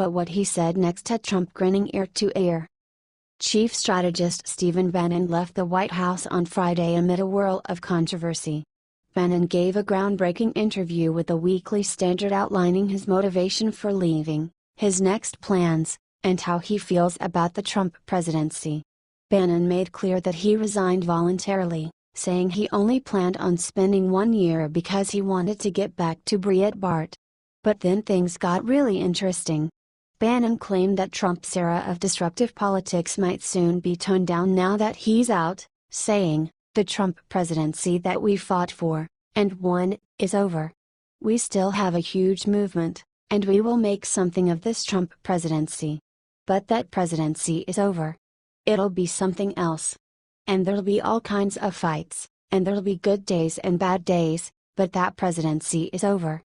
but what he said next had Trump grinning ear to ear. Chief strategist Stephen Bannon left the White House on Friday amid a whirl of controversy. Bannon gave a groundbreaking interview with the Weekly Standard outlining his motivation for leaving, his next plans, and how he feels about the Trump presidency. Bannon made clear that he resigned voluntarily, saying he only planned on spending 1 year because he wanted to get back to Breitbart. But then things got really interesting. Bannon claimed that Trump's era of disruptive politics might soon be toned down now that he's out, saying, "The Trump presidency that we fought for, and won, is over. We still have a huge movement, and we will make something of this Trump presidency. But that presidency is over. It'll be something else. And there'll be all kinds of fights, and there'll be good days and bad days, but that presidency is over."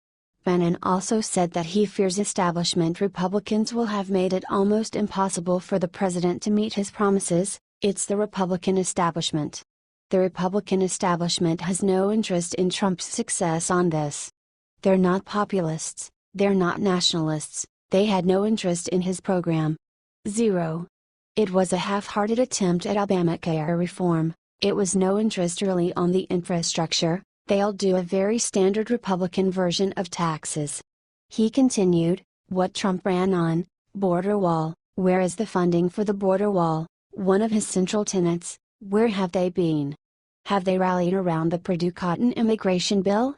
Bannon also said that he fears establishment Republicans will have made it almost impossible for the president to meet his promises. "It's the Republican establishment. The Republican establishment has no interest in Trump's success on this. They're not populists, they're not nationalists, they had no interest in his program. Zero. It was a half-hearted attempt at Obamacare reform, it was no interest really on the infrastructure. They'll do a very standard Republican version of taxes." He continued, "What Trump ran on, border wall, where is the funding for the border wall, one of his central tenets, where have they been? Have they rallied around the Purdue Cotton immigration bill?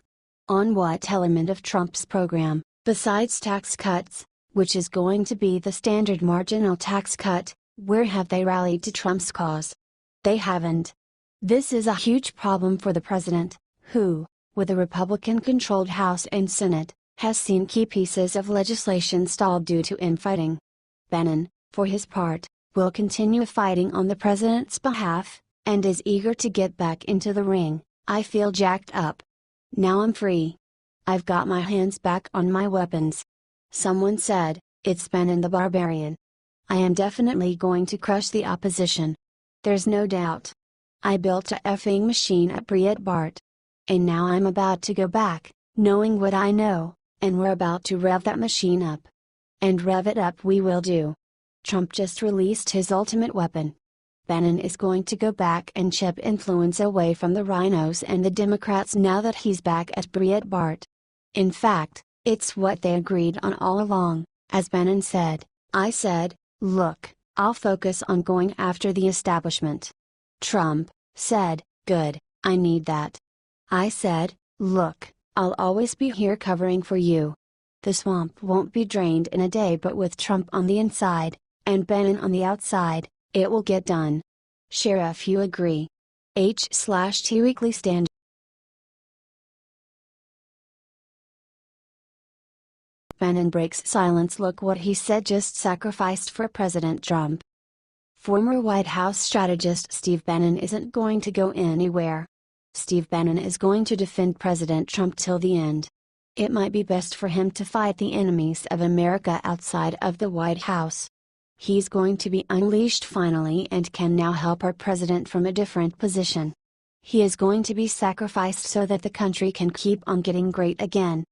On what element of Trump's program, besides tax cuts, which is going to be the standard marginal tax cut, where have they rallied to Trump's cause? They haven't. This is a huge problem for the president, who, with a Republican-controlled House and Senate, has seen key pieces of legislation stalled due to infighting." Bannon, for his part, will continue fighting on the president's behalf, and is eager to get back into the ring. "I feel jacked up. Now I'm free. I've got my hands back on my weapons." Someone said, "It's Bannon the Barbarian. I am definitely going to crush the opposition. There's no doubt. I built a effing machine at Breitbart. And now I'm about to go back, knowing what I know, and we're about to rev that machine up. And rev it up we will do." Trump just released his ultimate weapon. Bannon is going to go back and chip influence away from the rhinos and the Democrats now that he's back at Breitbart. In fact, it's what they agreed on all along, as Bannon said. "I said, look, I'll focus on going after the establishment." Trump said, "Good, I need that." I said, "Look, I'll always be here covering for you. The swamp won't be drained in a day, but with Trump on the inside, and Bannon on the outside, it will get done. Share if you agree." H/T Weekly Standard. Bannon breaks silence. Look what he said just sacrificed for President Trump. Former White House strategist Steve Bannon isn't going to go anywhere. Steve Bannon is going to defend President Trump till the end. It might be best for him to fight the enemies of America outside of the White House. He's going to be unleashed finally and can now help our president from a different position. He is going to be sacrificed so that the country can keep on getting great again.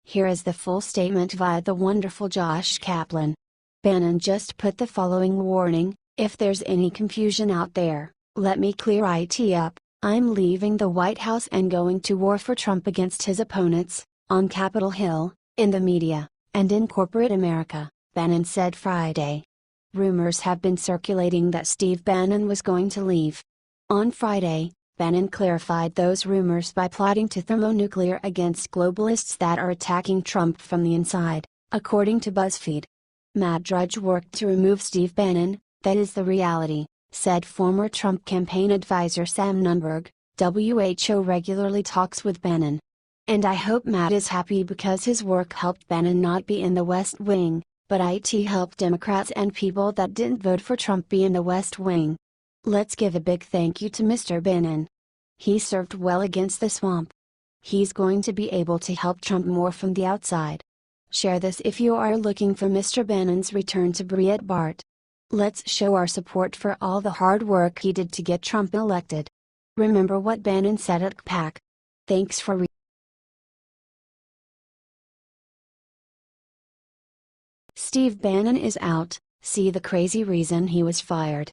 Here is the full statement via the wonderful Josh Kaplan. Bannon just put the following warning: "If there's any confusion out there, let me clear it up. I'm leaving the White House and going to war for Trump against his opponents, on Capitol Hill, in the media, and in corporate America," Bannon said Friday. Rumors have been circulating that Steve Bannon was going to leave. On Friday, Bannon clarified those rumors by plotting to thermonuclear against globalists that are attacking Trump from the inside, according to BuzzFeed. Matt Drudge worked to remove Steve Bannon, that is the reality, said former Trump campaign advisor Sam Nunberg. WHO regularly talks with Bannon. And I hope Matt is happy because his work helped Bannon not be in the West Wing, but it helped Democrats and people that didn't vote for Trump be in the West Wing. Let's give a big thank you to Mr. Bannon. He served well against the swamp. He's going to be able to help Trump more from the outside. Share this if you are looking for Mr. Bannon's return to Breitbart. Let's show our support for all the hard work he did to get Trump elected. Remember what Bannon said at CPAC. Thanks for Steve Bannon is out, see the crazy reason he was fired.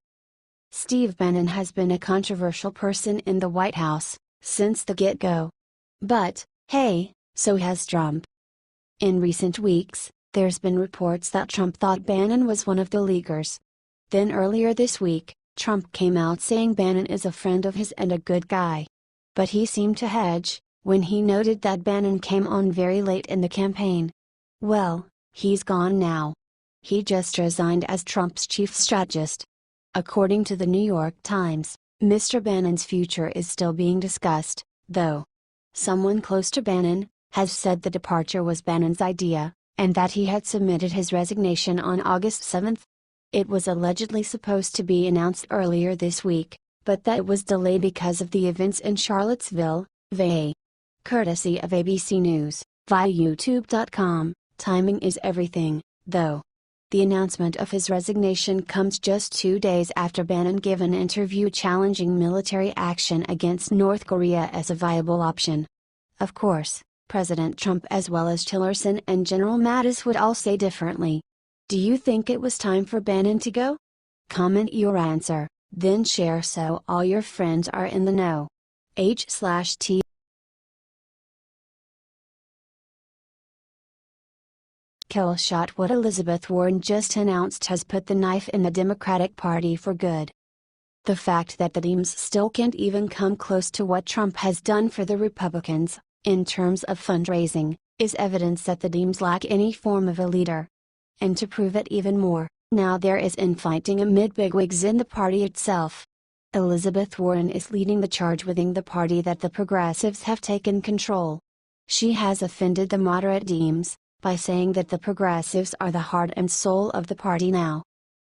Steve Bannon has been a controversial person in the White House, since the get-go. But, hey, so has Trump. In recent weeks, there's been reports that Trump thought Bannon was one of the leakers. Then earlier this week, Trump came out saying Bannon is a friend of his and a good guy. But he seemed to hedge, when he noted that Bannon came on very late in the campaign. Well, he's gone now. He just resigned as Trump's chief strategist. According to the New York Times, Mr. Bannon's future is still being discussed, though. Someone close to Bannon has said the departure was Bannon's idea, and that he had submitted his resignation on August 7. It was allegedly supposed to be announced earlier this week, but that was delayed because of the events in Charlottesville, VA. Courtesy of ABC News, via YouTube.com, timing is everything, though. The announcement of his resignation comes just 2 days after Bannon gave an interview challenging military action against North Korea as a viable option. Of course, President Trump as well as Tillerson and General Mattis would all say differently. Do you think it was time for Bannon to go? Comment your answer, then share so all your friends are in the know. H/T Kill shot. What Elizabeth Warren just announced has put the knife in the Democratic Party for good. The fact that the Dems still can't even come close to what Trump has done for the Republicans, in terms of fundraising, is evidence that the Dems lack any form of a leader. And to prove it even more, now there is infighting amid bigwigs in the party itself. Elizabeth Warren is leading the charge within the party that the progressives have taken control. She has offended the moderate Dems, by saying that the progressives are the heart and soul of the party now.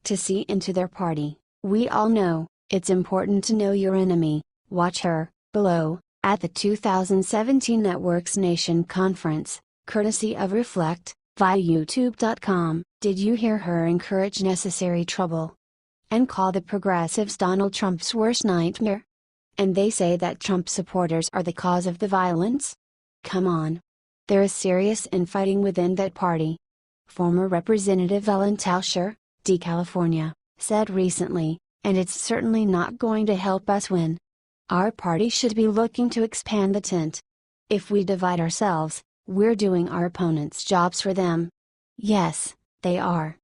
To see into their party, we all know, it's important to know your enemy. Watch her, below, at the 2017 Networks Nation Conference, courtesy of Reflect, via YouTube.com. Did you hear her encourage necessary trouble? And call the progressives Donald Trump's worst nightmare? And they say that Trump supporters are the cause of the violence? Come on. There is serious infighting within that party. Former Representative Ellen Tauscher, D. California, said recently, and it's certainly not going to help us win. Our party should be looking to expand the tent. If we divide ourselves, we're doing our opponents' jobs for them. Yes, they are.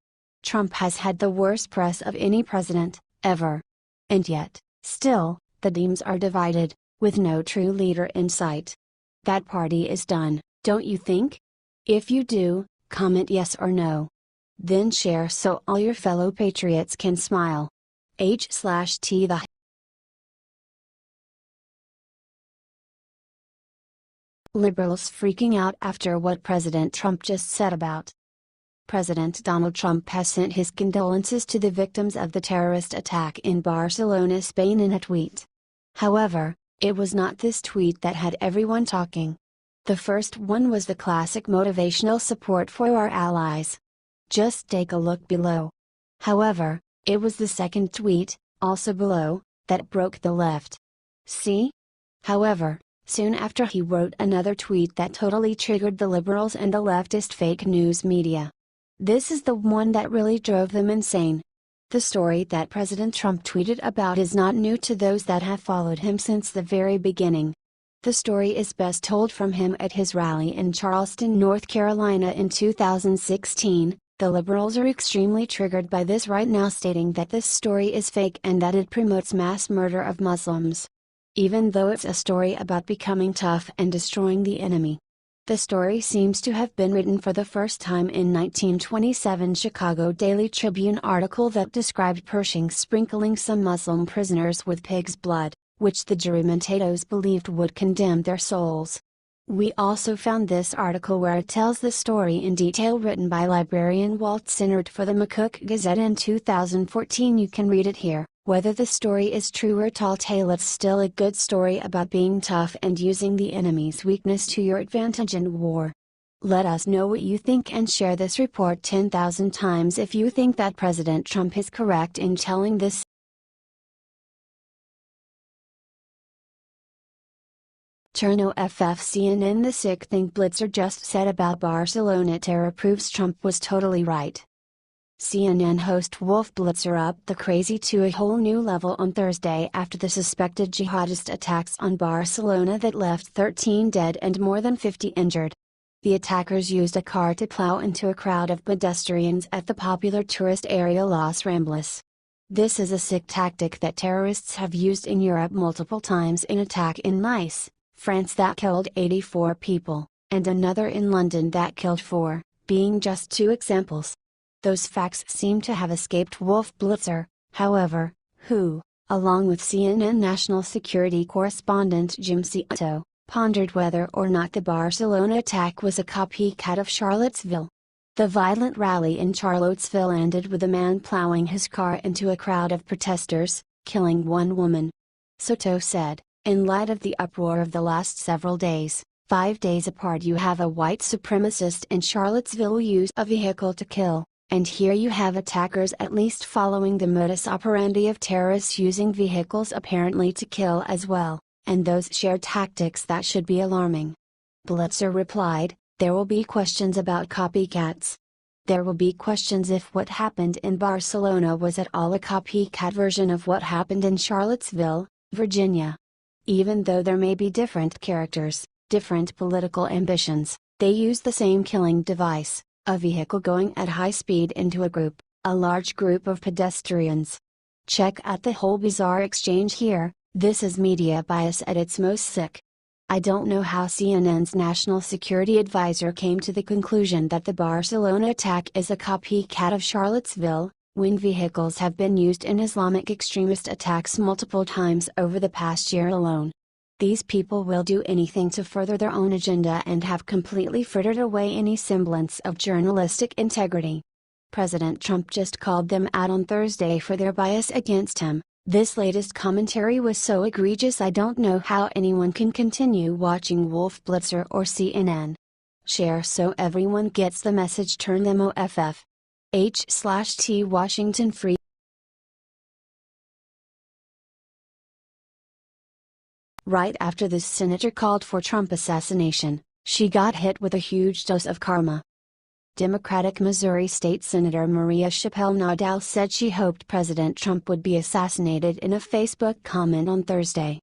Trump has had the worst press of any president, ever. And yet, still, the Dems are divided, with no true leader in sight. That party is done, don't you think? If you do, comment yes or no. Then share so all your fellow patriots can smile. H/T The Liberals freaking out after what President Trump just said about. President Donald Trump has sent his condolences to the victims of the terrorist attack in Barcelona, Spain in a tweet. However, it was not this tweet that had everyone talking. The first one was the classic motivational support for our allies. Just take a look below. However, it was the second tweet, also below, that broke the left. See? However, soon after he wrote another tweet that totally triggered the liberals and the leftist fake news media. This is the one that really drove them insane. The story that President Trump tweeted about is not new to those that have followed him since the very beginning. The story is best told from him at his rally in Charleston, North Carolina in 2016. The liberals are extremely triggered by this right now, stating that this story is fake and that it promotes mass murder of Muslims. Even though it's a story about becoming tough and destroying the enemy. The story seems to have been written for the first time in 1927 Chicago Daily Tribune article that described Pershing sprinkling some Muslim prisoners with pig's blood, which the juramentados believed would condemn their souls. We also found this article where it tells the story in detail, written by librarian Walt Sinnert for the McCook Gazette in 2014. You can read it here. Whether the story is true or tall tale, it's still a good story about being tough and using the enemy's weakness to your advantage in war. Let us know what you think and share this report 10,000 times if you think that President Trump is correct in telling this. Cherno CNN. The sick thing Blitzer just said about Barcelona terror proves Trump was totally right. CNN host Wolf Blitzer upped the crazy to a whole new level on Thursday after the suspected jihadist attacks on Barcelona that left 13 dead and more than 50 injured. The attackers used a car to plow into a crowd of pedestrians at the popular tourist area Los Ramblas. This is a sick tactic that terrorists have used in Europe multiple times: an attack in Nice, France that killed 84 people, and another in London that killed 4, being just 2 examples. Those facts seem to have escaped Wolf Blitzer, however, who, along with CNN national security correspondent Jim Cito, pondered whether or not the Barcelona attack was a copycat of Charlottesville. The violent rally in Charlottesville ended with a man plowing his car into a crowd of protesters, killing 1 woman. Cito said, in light of the uproar of the last several days, 5 days apart you have a white supremacist in Charlottesville use a vehicle to kill. And here you have attackers at least following the modus operandi of terrorists using vehicles apparently to kill as well, and those shared tactics that should be alarming. Blitzer replied, there will be questions about copycats. There will be questions if what happened in Barcelona was at all a copycat version of what happened in Charlottesville, Virginia. Even though there may be different characters, different political ambitions, they use the same killing device. A vehicle going at high speed into a large group of pedestrians. Check out the whole bizarre exchange here. This is media bias at its most sick. I don't know how CNN's national security advisor came to the conclusion that the Barcelona attack is a copycat of Charlottesville, when vehicles have been used in Islamic extremist attacks multiple times over the past year alone. These people will do anything to further their own agenda and have completely frittered away any semblance of journalistic integrity. President Trump just called them out on Thursday for their bias against him. This latest commentary was so egregious I don't know how anyone can continue watching Wolf Blitzer or CNN. Share so everyone gets the message. Turn them off. H/T Washington Free. Right after this senator called for Trump assassination, she got hit with a huge dose of karma. Democratic Missouri State Senator Maria Chappelle Nadal said she hoped President Trump would be assassinated in a Facebook comment on Thursday.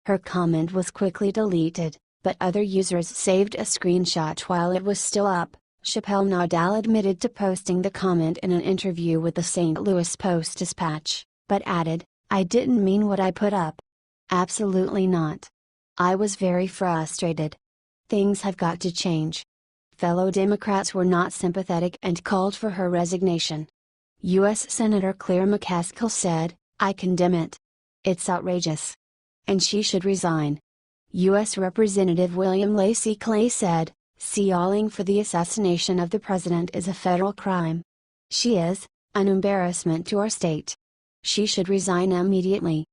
Her comment was quickly deleted, but other users saved a screenshot while it was still up. Chappelle Nadal admitted to posting the comment in an interview with the St. Louis Post-Dispatch, but added, "I didn't mean what I put up. Absolutely not. I was very frustrated. Things have got to change." Fellow Democrats were not sympathetic and called for her resignation. U.S. Senator Claire McCaskill said, "I condemn it. It's outrageous. And she should resign." U.S. Representative William Lacey Clay said, "Calling for the assassination of the president is a federal crime. She is an embarrassment to our state. She should resign immediately."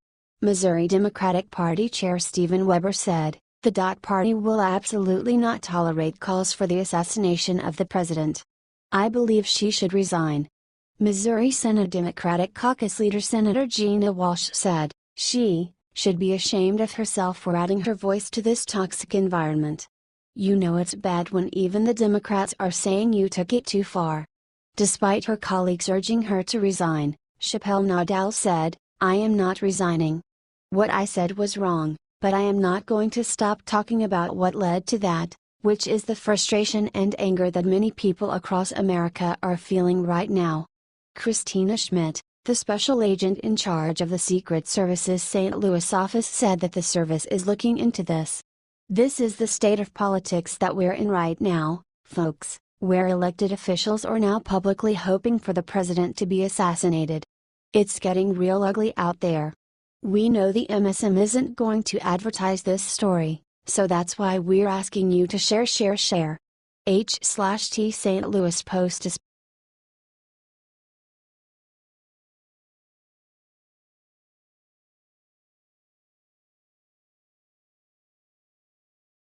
Missouri Democratic Party Chair Stephen Weber said, "The party will absolutely not tolerate calls for the assassination of the president. I believe she should resign." Missouri Senate Democratic Caucus leader Senator Gina Walsh said, "She should be ashamed of herself for adding her voice to this toxic environment. You know it's bad when even the Democrats are saying you took it too far." Despite her colleagues urging her to resign, Chappelle Nadal said, "I am not resigning. What I said was wrong, but I am not going to stop talking about what led to that, which is the frustration and anger that many people across America are feeling right now." Christina Schmidt, the special agent in charge of the Secret Service's St. Louis office, said that the service is looking into this. "This is the state of politics that we're in right now, folks, where elected officials are now publicly hoping for the president to be assassinated. It's getting real ugly out there. We know the MSM isn't going to advertise this story, so that's why we're asking you to share. H/T St. Louis Post